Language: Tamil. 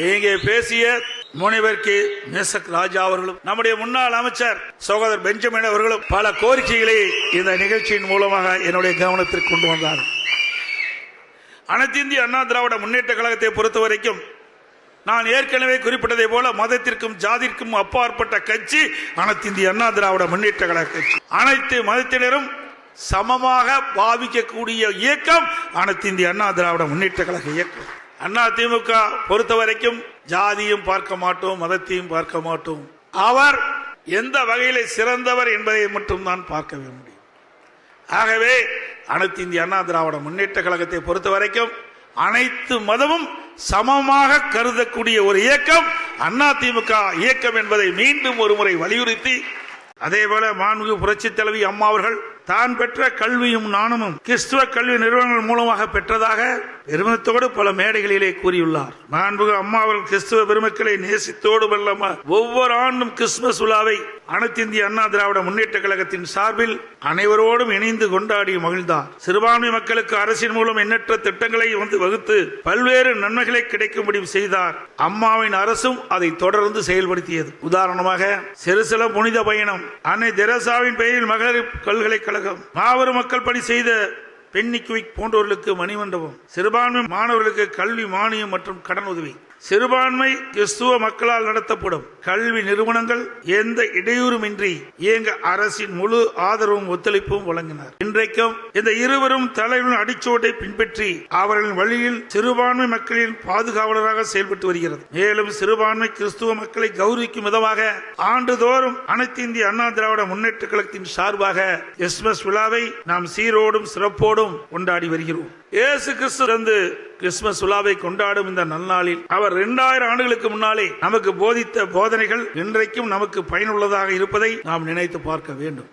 இங்கே பேசிய முனைவர் கே மேசக் ராஜா அவர்களும் நம்முடைய முன்னாள் அமைச்சர் சகோதரர் பெஞ்சமின் அவர்களும் பல கோரிக்கைகளை இந்த நிகழ்ச்சியின் மூலமாக என்னுடைய கவனத்திற்கு கொண்டு வந்தார்கள். அனைத்து இந்திய அண்ணா திராவிட முன்னேற்ற கழகத்தை பொறுத்தவரைக்கும் நான் ஏற்கனவே குறிப்பிட்டதை போல மதத்திற்கும் ஜாதிற்கும் அப்பாற்பட்ட கட்சி அனைத்து இந்திய அண்ணா திராவிட முன்னேற்ற கழக கட்சி. அனைத்து மதத்தினரும் சமமாக பாவிக்கக்கூடிய இயக்கம் அனைத்து இந்திய அண்ணா திராவிட முன்னேற்ற கழக இயக்கம். அண்ணா திமுக பொறுத்தவரைக்கும் ஜாதியும் பார்க்க மாட்டோம், மதத்தையும் பார்க்க மாட்டோம். அவர் எந்த வகையில சிறந்தவர் என்பதை மட்டும் தான் பார்க்க முடியும். ஆகவே அனைத்து இந்திய அண்ணா திராவிட முன்னேற்ற கழகத்தை பொறுத்தவரைக்கும் அனைத்து மதமும் சமமாக கருதக்கூடிய ஒரு இயக்கம் அண்ணா திமுக இயக்கம் என்பதை மீண்டும் ஒரு முறை வலியுறுத்தி, அதேபோல மாண்புமிகு புரட்சித் தலைவி அம்மா அவர்கள் தான் பெற்ற கல்வியும் நாணமும் கிறிஸ்துவ கல்வி நிறுவனங்கள் மூலமாக பெற்றதாக பெருமிதத்தோடு பல மேடைகளிலே கூறியுள்ளார். மாண்புமிகு அம்மா அவர்கள் கிறிஸ்துவ பெருமக்களை நேசித்தோடு வல்லம ஒவ்வொரு ஆண்டும் கிறிஸ்துமஸ் விழாவை அனைத்து இந்திய அண்ணா திராவிட முன்னேற்ற கழகத்தின் சார்பில் அனைவரோடும் இணைந்து கொண்டாடி மகிழ்ந்தார். சிறுபான்மை மக்களுக்கு அரசின் மூலம் எண்ணற்ற திட்டங்களை வகுத்து பல்வேறு நன்மைகளை கிடைக்கும்படி செய்தார். அம்மாவின் அரசும் அதை தொடர்ந்து செயல்படுத்தியது. உதாரணமாக சிறுசில புனித பயணம், அன்னை தெரசாவின் பெயரில் மகளிர் பல்கலைக்கழகம், மாபெரும் மக்கள் பணி செய்த பெண்ணிக்குவிக் போன்றவர்களுக்கு மணிமண்டபம், சிறுபான்மை மாணவர்களுக்கு கல்வி மானியம் மற்றும் கடன் உதவி, சிறுபான்மை கிறிஸ்துவ மக்களால் நடத்தப்படும் கல்வி நிறுவனங்கள் எந்த இடையூறுமின்றி இயங்க அரசின் முழு ஆதரவும் ஒத்துழைப்பும் வழங்கினார். இன்றைக்கும் இந்த இருவரும் தலைவரின் அடிச்சோட்டை பின்பற்றி அவர்களின் வழியில் சிறுபான்மை மக்களின் பாதுகாவலராக செயல்பட்டு வருகிறது. மேலும் சிறுபான்மை கிறிஸ்துவ மக்களை கௌரவிக்கும் விதமாக ஆண்டுதோறும் அனைத்து இந்திய அண்ணா திராவிட முன்னேற்ற கழகத்தின் சார்பாக கிறிஸ்துமஸ் விழாவை நாம் சீரோடும் சிறப்போடும் கொண்டாடி வருகிறோம். இயேசு கிறிஸ்து கிறிஸ்துமஸ் விழாவை கொண்டாடும் இந்த நன்னாளில் அவர் 2000 ஆண்டுகளுக்கு முன்னாலே நமக்கு போதித்த போதனைகள் இன்றைக்கும் நமக்கு பயனுள்ளதாக இருப்பதை நாம் நினைத்து பார்க்க வேண்டும்.